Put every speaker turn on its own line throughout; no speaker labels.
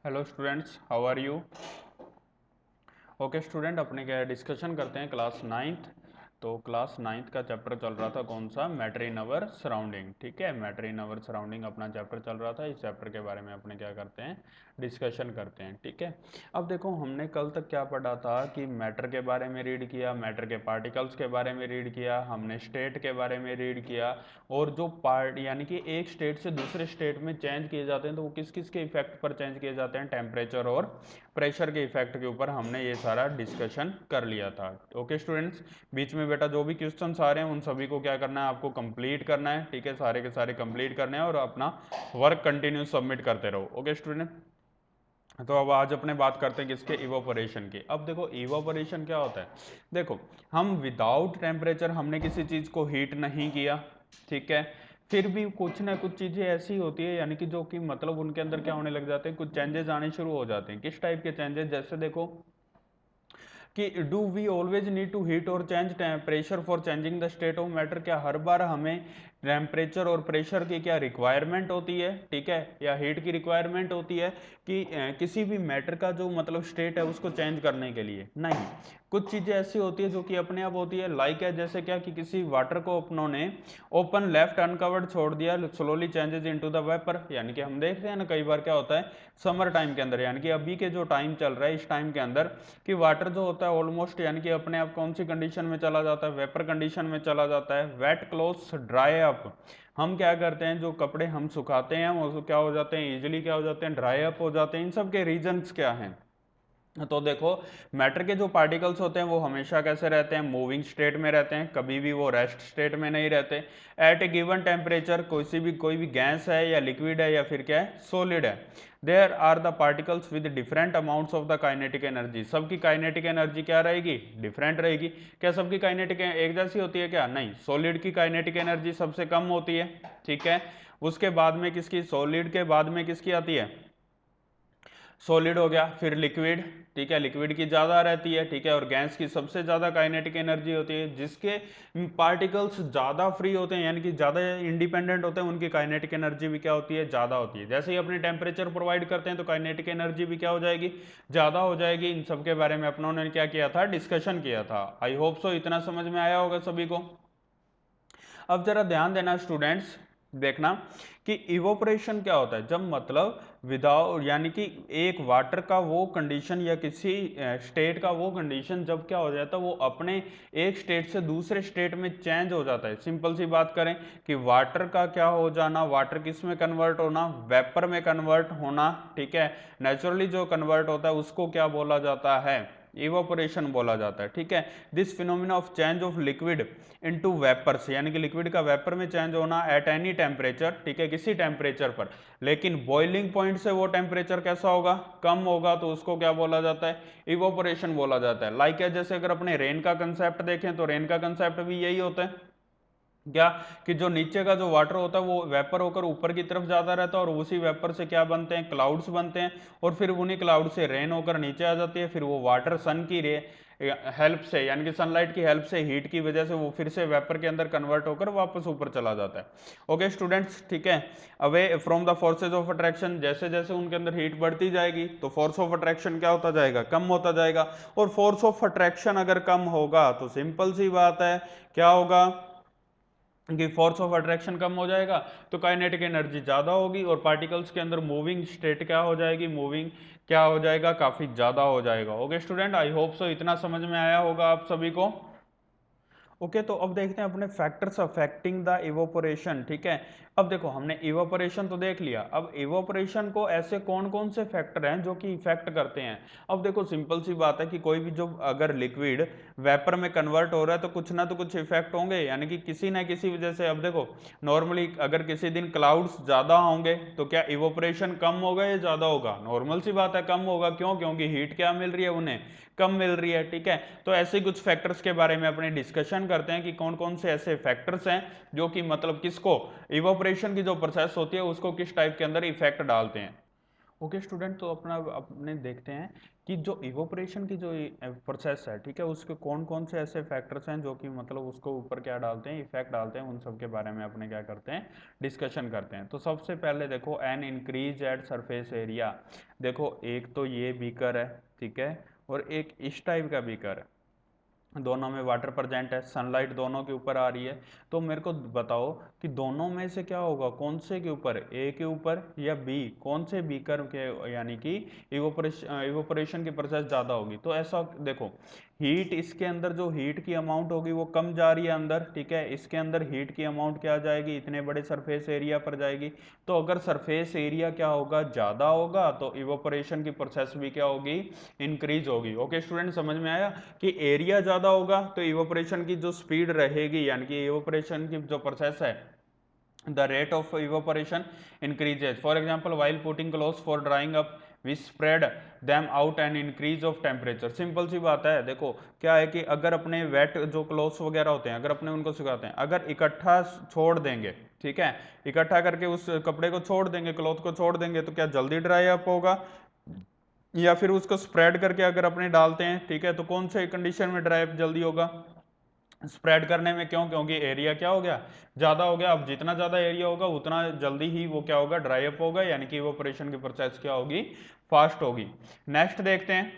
Hello students, how are you. Okay student, अपने क्या discussion करते हैं क्लास नाइन्थ। तो क्लास नाइन्थ का चैप्टर चल रहा था कौन सा, मैटर इन अवर सराउंडिंग। ठीक है, मैटर इन अवर सराउंडिंग अपना चैप्टर चल रहा था। इस चैप्टर के बारे में अपने क्या करते हैं, डिस्कशन करते हैं। ठीक है, अब देखो हमने कल तक क्या पढ़ा था कि मैटर के बारे में रीड किया, मैटर के पार्टिकल्स के बारे में रीड किया, हमने स्टेट के बारे में रीड किया। और जो पार्ट यानी कि एक स्टेट से दूसरे स्टेट में चेंज किए जाते हैं तो वो किस किस के इफेक्ट पर चेंज किए जाते हैं, टेम्परेचर और प्रेशर के इफेक्ट के ऊपर हमने ये सारा डिस्कशन कर लिया था। ओके स्टूडेंट्स, बीच में बेटा जो भी क्वेश्चंस आ रहे हैं उन सभी को क्या करना है, आपको कंप्लीट करना है। ठीक है, सारे के सारे कंप्लीट करने हैं और अपना वर्क कंटिन्यू सबमिट करते रहो। ओके स्टूडेंट, तो अब आज अपने बात करते हैं किसके, इवोपोरेशन की। अब देखो इवोपोरेशन क्या होता है। देखो, हम विदाउट टेम्परेचर हमने किसी चीज को हीट नहीं किया, ठीक है, फिर भी कुछ ना कुछ चीजें ऐसी होती है यानी कि जो कि मतलब उनके अंदर क्या होने लग जाते हैं, कुछ चेंजेस आने शुरू हो जाते हैं। किस टाइप के चेंजेस, जैसे देखो कि do we always need to heat और change pressure for changing the state of matter. क्या हर बार हमें टेम्परेचर और प्रेशर की क्या रिक्वायरमेंट होती है, ठीक है, या हीट की रिक्वायरमेंट होती है कि किसी भी मैटर का जो मतलब स्टेट है उसको चेंज करने के लिए? नहीं, कुछ चीज़ें ऐसी होती है जो कि अपने आप होती है। लाइक है जैसे क्या कि किसी वाटर को अपनों ने ओपन लेफ्ट अनकवर्ड छोड़ दिया, slowly changes into the vapour. यानी कि हम देखते हैं ना कई बार क्या होता है समर टाइम के अंदर, यानी कि अभी के जो टाइम चल रहा है इस टाइम के अंदर, कि वाटर जो होता है ऑलमोस्ट यानी कि अपने आप कौन सी कंडीशन में चला जाता है, वेपर कंडीशन में चला जाता है। वेट क्लोथ्स ड्राई अप, हम क्या करते हैं जो कपड़े हम सुखाते हैं वो क्या हो जाते हैं, इजिली क्या हो जाते हैं, ड्राई अप हो जाते हैं। इन सब के रीजंस क्या हैं? तो देखो, मैटर के जो पार्टिकल्स होते हैं वो हमेशा कैसे रहते हैं, मूविंग स्टेट में रहते हैं, कभी भी वो रेस्ट स्टेट में नहीं रहते। एट ए गिवन टेम्परेचर कोई भी गैस है या लिक्विड है या फिर क्या है, सॉलिड है, there are the particles with different amounts of the kinetic energy. सबकी काइनेटिक एनर्जी क्या रहेगी, डिफरेंट रहेगी। क्या सबकी काइनेटिक एक जैसी होती है क्या? नहीं, सॉलिड की काइनेटिक एनर्जी सबसे कम होती है, ठीक है। उसके बाद में किसकी, सॉलिड के बाद में किसकी आती है, सॉलिड हो गया, फिर लिक्विड, ठीक है, लिक्विड की ज्यादा रहती है, ठीक है, और गैस की सबसे ज्यादा काइनेटिक एनर्जी होती है। जिसके पार्टिकल्स ज्यादा फ्री होते हैं यानी कि ज्यादा इंडिपेंडेंट होते हैं, उनकी काइनेटिक एनर्जी भी क्या होती है, ज्यादा होती है। जैसे ही अपने टेम्परेचर प्रोवाइड करते हैं तो काइनेटिक एनर्जी भी क्या हो जाएगी, ज्यादा हो जाएगी। इन सब के बारे में अपनों ने क्या किया था, डिस्कशन किया था। आई होप सो इतना समझ में आया होगा सभी को। अब जरा ध्यान देना स्टूडेंट्स, देखना कि इवोपरेशन क्या होता है। जब मतलब विदाउट यानी कि एक वाटर का वो कंडीशन या किसी स्टेट का वो कंडीशन जब क्या हो जाता है, वो अपने एक स्टेट से दूसरे स्टेट में चेंज हो जाता है। सिंपल सी बात करें कि वाटर का क्या हो जाना, वाटर किस में कन्वर्ट होना, वेपर में कन्वर्ट होना, ठीक है। नेचुरली जो कन्वर्ट होता है उसको क्या बोला जाता है, इवोपरेशन बोला जाता है, ठीक है। This phenomena of change of liquid into vapours, यानी कि लिक्विड का वेपर में चेंज होना एट एनी टेम्परेचर, ठीक है, किसी टेम्परेचर पर। लेकिन बॉइलिंग पॉइंट से वो टेम्परेचर कैसा होगा, कम होगा, तो उसको क्या बोला जाता है, इवोपरेशन बोला जाता है। लाइक है जैसे अगर अपने रेन का कंसेप्ट देखें तो रेन का कंसेप्ट भी यही होता है क्या, कि जो नीचे का जो वाटर होता है वो वेपर होकर ऊपर की तरफ जाता रहता है और उसी वेपर से क्या बनते हैं, क्लाउड्स बनते हैं, और फिर उन्हीं क्लाउड से रेन होकर नीचे आ जाती है। फिर वो वाटर सन की रे हेल्प से यानी कि सनलाइट की हेल्प से, हीट की वजह से वो फिर से वेपर के अंदर कन्वर्ट होकर वापस ऊपर चला जाता है। ओके स्टूडेंट्स, ठीक है। Away from the forces of attraction, जैसे जैसे उनके अंदर हीट बढ़ती जाएगी तो फोर्स ऑफ अट्रैक्शन क्या होता जाएगा, कम होता जाएगा। और फोर्स ऑफ अट्रैक्शन अगर कम होगा तो सिंपल सी बात है क्या होगा, कि फोर्स ऑफ अट्रैक्शन कम हो जाएगा तो काइनेटिक एनर्जी ज़्यादा होगी और पार्टिकल्स के अंदर मूविंग स्टेट क्या हो जाएगी, मूविंग क्या हो जाएगा, काफ़ी ज़्यादा हो जाएगा। Okay student, I hope so इतना समझ में आया होगा आप सभी को। ओके तो अब देखते हैं अपने फैक्टर्स अफेक्टिंग द इवोपोरेशन, ठीक है। अब देखो हमने इवोपोरेशन तो देख लिया, अब इवोपोरेशन को ऐसे कौन कौन से फैक्टर हैं जो कि इफेक्ट करते हैं। अब देखो सिंपल सी बात है कि कोई भी जो अगर लिक्विड वेपर में कन्वर्ट हो रहा है तो कुछ ना तो कुछ इफेक्ट होंगे, यानी कि किसी ना किसी वजह से। अब देखो नॉर्मली अगर किसी दिन क्लाउड्स ज्यादा होंगे तो क्या इवोपोरेशन कम होगा या ज्यादा होगा, नॉर्मल सी बात है कम होगा। क्यों, क्योंकि हीट क्या मिल रही है उन्हें, कम मिल रही है, ठीक है। तो ऐसे कुछ फैक्टर्स के बारे में अपने डिस्कशन करते हैं कि कौन कौन से ऐसे फैक्टर्स हैं जो कि मतलब किसको, इवोपरेशन की जो प्रोसेस होती है उसको किस टाइप के अंदर इफेक्ट डालते हैं। ओके स्टूडेंट, तो अपने देखते हैं कि जो इवोपरेशन की जो प्रोसेस है, ठीक है, उसके कौन कौन से ऐसे फैक्टर्स हैं जो कि मतलब उसको ऊपर क्या डालते हैं, इफेक्ट डालते हैं, उन सब के बारे में अपने क्या करते हैं, डिस्कशन करते हैं। तो सबसे पहले देखो an increase at surface area. देखो एक तो ये बीकर है, ठीक है, और एक इस टाइप का बीकर है, दोनों में वाटर प्रेजेंट है, सनलाइट दोनों के ऊपर आ रही है। तो मेरे को बताओ कि दोनों में से क्या होगा, कौन से के ऊपर, ए के ऊपर या बी, कौन से बीकर के, यानी कि इवोपरेशन की प्रोसेस ज़्यादा होगी। तो ऐसा देखो, हीट इसके अंदर जो हीट की अमाउंट होगी वो कम जा रही है अंदर, ठीक है, इसके अंदर हीट की अमाउंट क्या जाएगी, इतने बड़े सरफेस एरिया पर जाएगी। तो अगर सरफेस एरिया क्या होगा, ज़्यादा होगा, तो इवोपरेशन की प्रोसेस भी क्या होगी, इंक्रीज होगी। ओके स्टूडेंट, समझ में आया कि एरिया ज़्यादा होगा तो इवोपरेशन की जो स्पीड रहेगी, यानी कि इवोपरेशन की जो प्रोसेस है, the rate of evaporation increases. For example, while putting clothes for drying up, we spread them out and increase of temperature. Simple सी बात है, देखो क्या है कि अगर अपने वेट जो क्लोथ्स वगैरह होते हैं, अगर अपने उनको सुखाते हैं, अगर इकट्ठा छोड़ देंगे, ठीक है, इकट्ठा करके उस कपड़े को छोड़ देंगे, क्लॉथ को छोड़ देंगे, तो क्या जल्दी ड्राई अप होगा, या फिर उसको स्प्रेड करके अगर अपने डालते हैं, ठीक है, तो कौन से कंडीशन में ड्राई अप जल्दी होगा, स्प्रेड करने में। क्यों, क्योंकि एरिया क्या हो गया, ज्यादा हो गया। अब जितना ज्यादा एरिया होगा उतना जल्दी ही वो क्या होगा, ड्राई अप होगा, यानी कि इवोपरेशन की प्रोसेस क्या होगी, फास्ट होगी। नेक्स्ट देखते हैं,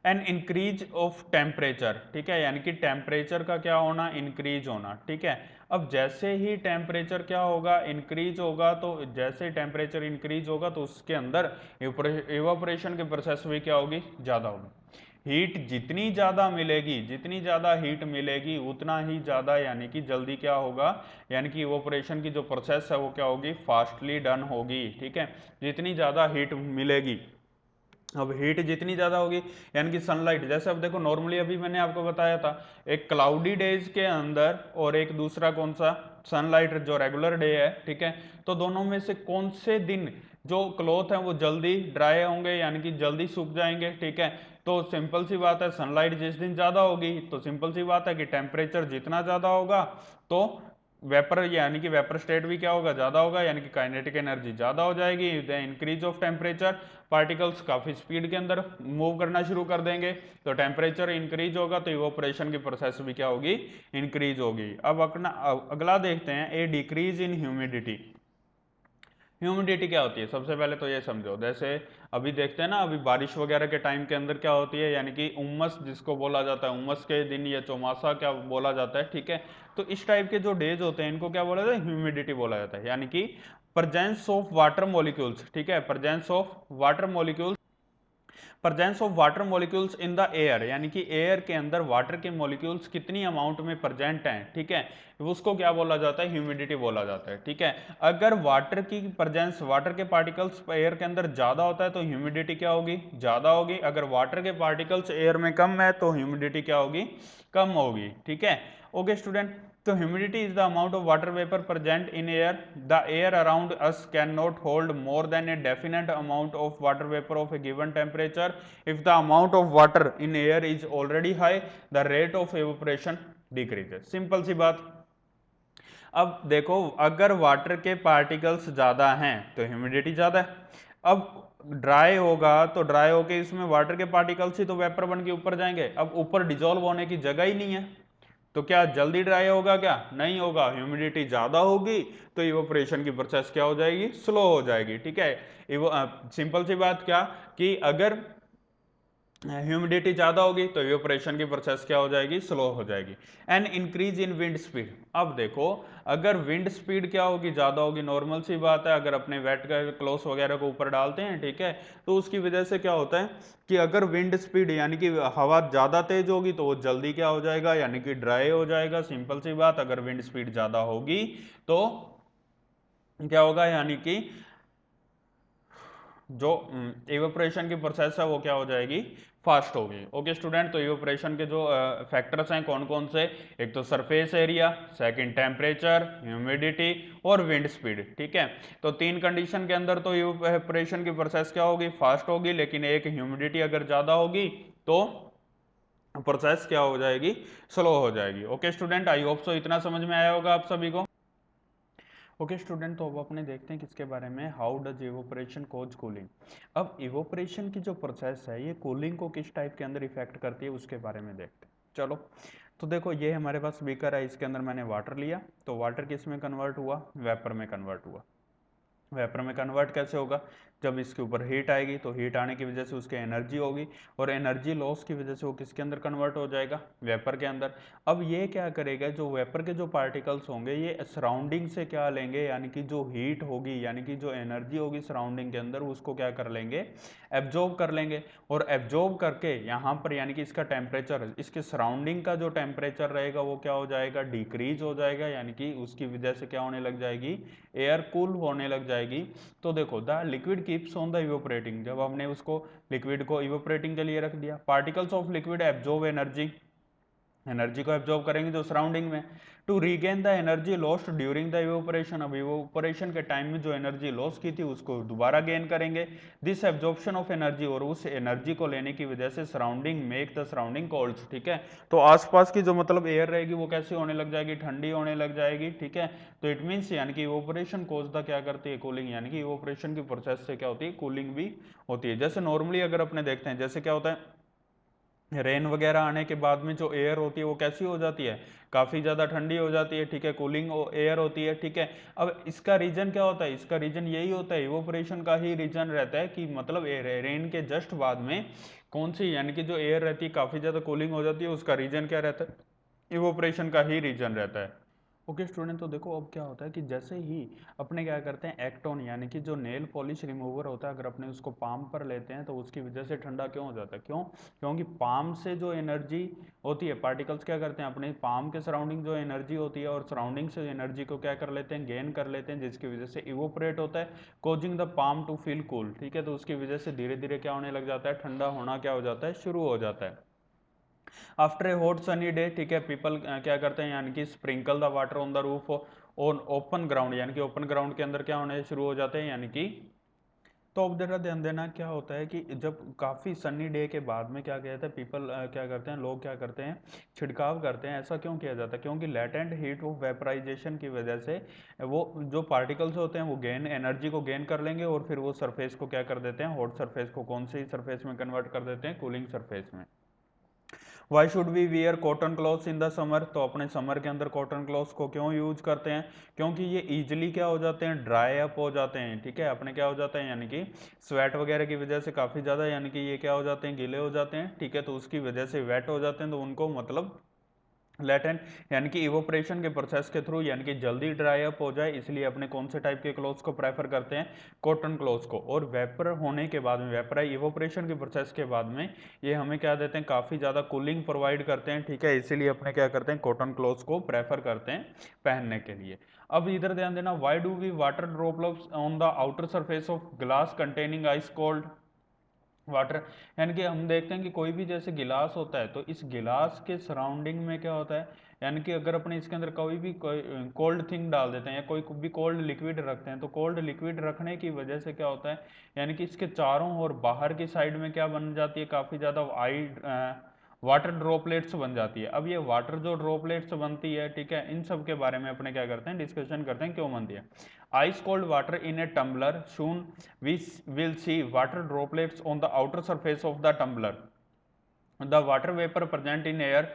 एन इंक्रीज ऑफ टेम्परेचर, ठीक है, यानी कि टेम्परेचर का क्या होना, इंक्रीज होना, ठीक है। अब जैसे ही टेम्परेचर क्या होगा, इंक्रीज होगा, तो जैसे टेम्परेचर इंक्रीज होगा तो उसके अंदर इवोपरेशन की प्रोसेस भी क्या होगी, ज़्यादा होगी। हीट जितनी ज़्यादा मिलेगी, जितनी ज़्यादा हीट मिलेगी उतना ही ज़्यादा, यानी कि जल्दी क्या होगा, यानी कि इवोपरेशन की जो प्रोसेस है वो क्या होगी, फास्टली डन होगी, ठीक है, जितनी ज़्यादा हीट मिलेगी। अब हीट जितनी ज़्यादा होगी, यानी कि सनलाइट, जैसे अब देखो नॉर्मली अभी मैंने आपको बताया था, एक क्लाउडी डेज के अंदर और एक दूसरा कौन सा, सनलाइट जो रेगुलर डे है, ठीक है, तो दोनों में से कौन से दिन जो क्लॉथ है वो जल्दी ड्राई होंगे, यानी कि जल्दी सूख जाएंगे, ठीक है। तो सिंपल सी बात है, सनलाइट जिस दिन ज़्यादा होगी तो सिंपल सी बात है कि टेम्परेचर जितना ज़्यादा होगा तो वेपर, यानी कि वेपर स्टेट भी क्या होगा, ज़्यादा होगा, यानी कि काइनेटिक एनर्जी ज़्यादा हो जाएगी। The increase of temperature, particles काफ़ी स्पीड के अंदर मूव करना शुरू कर देंगे, तो टेम्परेचर इंक्रीज होगा तो इवोपरेशन की प्रोसेस भी क्या होगी, इंक्रीज होगी। अब अगला देखते हैं, ए डिक्रीज इन ह्यूमिडिटी। ह्यूमिडिटी क्या होती है, सबसे पहले तो ये समझो, जैसे अभी देखते हैं ना, अभी बारिश वगैरह के टाइम के अंदर क्या होती है, यानी कि उमस जिसको बोला जाता है, उमस के दिन या चौमासा क्या बोला जाता है, ठीक है। तो इस टाइप के जो डेज होते हैं इनको क्या बोला जाता है, ह्यूमिडिटी बोला जाता है, यानी कि प्रेजेंस ऑफ वाटर मॉलिक्यूल्स, ठीक है, presence of water molecules, presence of water molecules in the air, यानी कि एयर के अंदर वाटर के मॉलिक्यूल्स कितनी अमाउंट में प्रेजेंट हैं, ठीक है, उसको क्या बोला जाता है, ह्यूमिडिटी बोला जाता है, ठीक है। अगर वाटर की प्रेजेंस, वाटर के पार्टिकल्स एयर के अंदर ज्यादा होता है तो ह्यूमिडिटी क्या होगी, ज्यादा होगी। अगर वाटर के पार्टिकल्स एयर में कम है तो ह्यूमिडिटी क्या होगी, कम होगी, ठीक है। ओके स्टूडेंट, तो humidity is the amount of water vapour present in air. The air around us can not hold more than a definite amount of water vapour of a given temperature. If the amount of water in air is already high, the rate of evaporation decreases. Simple सी बात। अब देखो, अगर water के particles ज्यादा हैं तो humidity ज्यादा है। अब ड्राई होगा तो ड्राई होके इसमें वाटर के पार्टिकल्स ही तो वेपर बन के ऊपर जाएंगे, अब ऊपर डिजोल्व होने की जगह ही नहीं है, तो क्या जल्दी ड्राई होगा, क्या नहीं होगा, ह्यूमिडिटी ज्यादा होगी तो इवोपरेशन की प्रोसेस क्या हो जाएगी, स्लो हो जाएगी, ठीक है। सिंपल सी बात क्या, कि अगर ह्यूमिडिटी ज्यादा होगी तो इवोपरेशन की प्रोसेस क्या हो जाएगी, स्लो हो जाएगी। And increase in wind speed. अब देखो, अगर विंड स्पीड क्या होगी, ज्यादा होगी, नॉर्मल सी बात है, अगर अपने वेट का क्लोथ वगैरह को ऊपर डालते हैं, ठीक है, तो उसकी वजह से क्या होता है कि अगर विंड स्पीड, यानी कि हवा ज्यादा तेज होगी तो वो जल्दी क्या हो जाएगा, यानी कि ड्राई हो जाएगा। सिंपल सी बात, अगर विंड स्पीड ज्यादा होगी तो क्या होगा, यानी कि जो इवेपोरेशन की प्रोसेस है वो क्या हो जाएगी, फास्ट होगी। ओके स्टूडेंट, तो इवेपोरेशन के जो फैक्टर्स हैं कौन कौन से, एक तो surface area, second temperature, humidity और विंड स्पीड, ठीक है। तो तीन कंडीशन के अंदर तो इवेपोरेशन की प्रोसेस क्या होगी, फास्ट होगी, लेकिन एक ह्यूमिडिटी अगर ज्यादा होगी तो प्रोसेस क्या हो जाएगी, स्लो हो जाएगी। Okay student, I hope so इतना समझ में आया होगा आप सभी को। ओके स्टूडेंट, तो अब अपने देखते हैं किसके बारे में, how does evaporation cause cooling. अब इवोपरेशन की जो प्रोसेस है ये कूलिंग को किस टाइप के अंदर इफेक्ट करती है उसके बारे में देखते हैं। चलो, तो देखो ये हमारे पास बीकर है, इसके अंदर मैंने वाटर लिया, तो वाटर किस में कन्वर्ट हुआ, वेपर में कन्वर्ट हुआ। वेपर में कन्वर्ट कैसे होगा, जब इसके ऊपर हीट आएगी तो हीट आने की वजह से उसकी एनर्जी होगी, और एनर्जी लॉस की वजह से वो किसके अंदर कन्वर्ट हो जाएगा, वेपर के अंदर। अब ये क्या करेगा, जो वेपर के जो पार्टिकल्स होंगे ये सराउंडिंग से क्या लेंगे, यानी कि जो हीट होगी यानी कि जो एनर्जी होगी सराउंडिंग के अंदर उसको क्या कर लेंगे, एब्जॉर्ब कर लेंगे। और एब्जॉर्ब करके यहाँ पर यानी कि इसका टेम्परेचर, इसके सराउंडिंग का जो टेम्परेचर रहेगा वो क्या हो जाएगा, डिक्रीज हो जाएगा, यानी कि उसकी वजह से क्या होने लग जाएगी, एयर कूल होने लग जाएगी। तो देखो the liquid keeps on the evaporating, जब हमने उसको लिक्विड को इवोपरेटिंग के लिए रख दिया, particles of liquid absorb energy, energy को एब्जॉर्ब करेंगे जो सराउंडिंग में, to regain the energy lost during the evaporation. अब इवोपरेशन के टाइम में जो एनर्जी लॉस की थी उसको दोबारा गेन करेंगे। दिस एब्जॉर्प्शन ऑफ एनर्जी, और उस एनर्जी को लेने की वजह से surrounding make the surrounding cold, ठीक है। तो आसपास की जो मतलब एयर रहेगी वो कैसी होने लग जाएगी, ठंडी होने लग जाएगी, ठीक है। तो इट मीन्स यानी कि इवोपरेशन कोज द क्या करती है, कूलिंग, यानी कि इवोपरेशन की प्रोसेस से क्या होती है, कूलिंग भी होती है। जैसे नॉर्मली अगर अपने देखते हैं, जैसे क्या होता है, रेन वगैरह आने के बाद में जो एयर होती है वो कैसी हो जाती है, काफ़ी ज़्यादा ठंडी हो जाती है, ठीक है, कूलिंग एयर होती है, ठीक है। अब इसका रीजन क्या होता है, इसका रीजन यही होता है, इवोपरेशन का ही रीजन रहता है कि मतलब रेन के जस्ट बाद में कौन सी यानी कि जो एयर रहती है काफ़ी ज़्यादा कूलिंग हो जाती है, उसका रीजन क्या रहता है, इवोपरेशन का ही रीजन रहता है। ओके स्टूडेंट, तो देखो अब क्या होता है कि जैसे ही अपने क्या करते हैं, एक्टोन यानी कि जो नेल पॉलिश रिमूवर होता है, अगर अपने उसको पाम पर लेते हैं तो उसकी वजह से ठंडा क्यों हो जाता है, क्यों, क्योंकि पाम से जो एनर्जी होती है, पार्टिकल्स क्या करते हैं, अपने पाम के सराउंडिंग जो एनर्जी होती है और सराउंडिंग से एनर्जी को क्या कर लेते हैं, गेन कर लेते हैं, जिसकी वजह से इवोपरेट होता है, causing the palm to feel cool, ठीक है। तो उसकी वजह से धीरे धीरे क्या होने लग जाता है, ठंडा होना क्या हो जाता है, शुरू हो जाता है। After a hot sunny day, ठीक है, पीपल क्या करते हैं, यानी कि sprinkle the water on the roof on open ground, यानी कि ओपन ग्राउंड के अंदर क्या होने शुरू हो जाते हैं, यानी कि, तो अब जरा ध्यान देना क्या होता है कि जब काफ़ी सनी डे के बाद में क्या कहते हैं, पीपल क्या करते हैं, लोग क्या करते हैं, छिड़काव करते हैं। ऐसा क्यों किया जाता है, क्योंकि लेटेंट हीट ऑफ वेपराइजेशन की वजह से वो जो पार्टिकल्स होते हैं वो गेन एनर्जी को गेन कर लेंगे, और फिर वो सरफेस को क्या कर देते हैं, हॉट सरफेस को कौन सी सरफेस में कन्वर्ट कर देते हैं, कूलिंग सरफेस में। Why should we wear cotton clothes in the summer, तो अपने समर के अंदर कॉटन क्लॉथ्स को क्यों यूज करते हैं, क्योंकि ये इजीली क्या हो जाते हैं, ड्राई अप हो जाते हैं, ठीक है। अपने क्या हो जाते हैं, यानी कि स्वेट वगैरह की वजह से काफ़ी ज़्यादा यानी कि ये क्या हो जाते हैं, गीले हो जाते हैं, ठीक है। तो उसकी वजह से वेट हो जाते हैं, तो उनको मतलब लेटेंट यानी कि इवोपरेशन के प्रोसेस के थ्रू यानी कि जल्दी ड्राई अप हो जाए, इसलिए अपने कौन से टाइप के क्लोथ्स को प्रेफर करते हैं, कॉटन क्लोथ्स को। और वेपर होने के बाद में, वेपराई इवोपरेशन के प्रोसेस के बाद में ये हमें क्या देते हैं, काफ़ी ज़्यादा कूलिंग प्रोवाइड करते हैं, ठीक है। इसीलिए अपने क्या करते हैं, कॉटन क्लोथ्स को प्रेफर करते हैं पहनने के लिए। अब इधर ध्यान देना, why do we water droplets on the outer surface of glass containing ice cold water, यानी कि हम देखते हैं कि कोई भी जैसे गिलास होता है तो इस गिलास के सराउंडिंग में क्या होता है, यानी कि अगर अपने इसके अंदर कोई भी कोल्ड थिंग डाल देते हैं या कोई भी कोल्ड लिक्विड रखते हैं, तो कोल्ड लिक्विड रखने की वजह से क्या होता है, यानी कि इसके चारों और बाहर की साइड में क्या बन जाती है, काफ़ी ज़्यादा वाटर ड्रॉपलेट्स बन जाती है। अब ये वाटर जो ड्रॉपलेट्स बनती है, ठीक है, इन सब के बारे में अपने क्या करते हैं, डिस्कशन करते हैं क्यों बनती है। Ice cold water in a tumbler, soon we will see water droplets on the outer surface of the tumbler. The water vapor present in air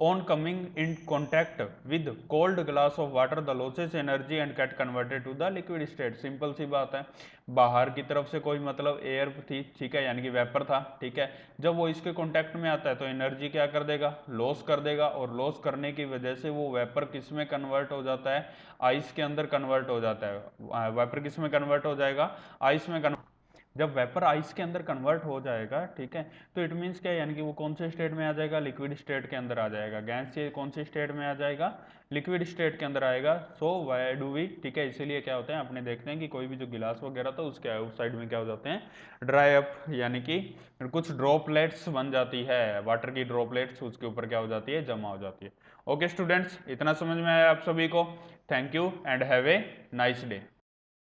on coming in contact with cold glass of water the loses energy and get converted to the liquid state। Simple सी बात है, बाहर की तरफ से कोई मतलब air थी, ठीक है, यानी कि वेपर था, ठीक है। जब वो इसके कांटेक्ट में आता है तो एनर्जी क्या कर देगा, लॉस कर देगा, और लॉस करने की वजह से वो वेपर किस में कन्वर्ट हो जाता है, आइस के अंदर कन्वर्ट हो जाता है। वेपर किस में कन्वर्ट हो जाएगा, आइस में कन्वर्ट। जब वेपर आइस के अंदर कन्वर्ट हो जाएगा, ठीक है, तो इट मीन्स क्या है, यानी कि वो कौन से स्टेट में आ जाएगा, लिक्विड स्टेट के अंदर आ जाएगा। गैस से कौन से स्टेट में आ जाएगा, लिक्विड स्टेट के अंदर आएगा। सो वाई डू वी, ठीक है, इसीलिए क्या होता है, अपने देखते हैं कि कोई भी जो गिलास वगैरह था उसके आउट साइड में क्या हो जाते हैं, ड्राई अप, यानी कि कुछ ड्रॉपलेट्स बन जाती है, वाटर की ड्रॉपलेट्स उसके ऊपर क्या हो जाती है, जमा हो जाती है। ओके स्टूडेंट्स, इतना समझ में आया आप सभी को। Thank you and have a nice day.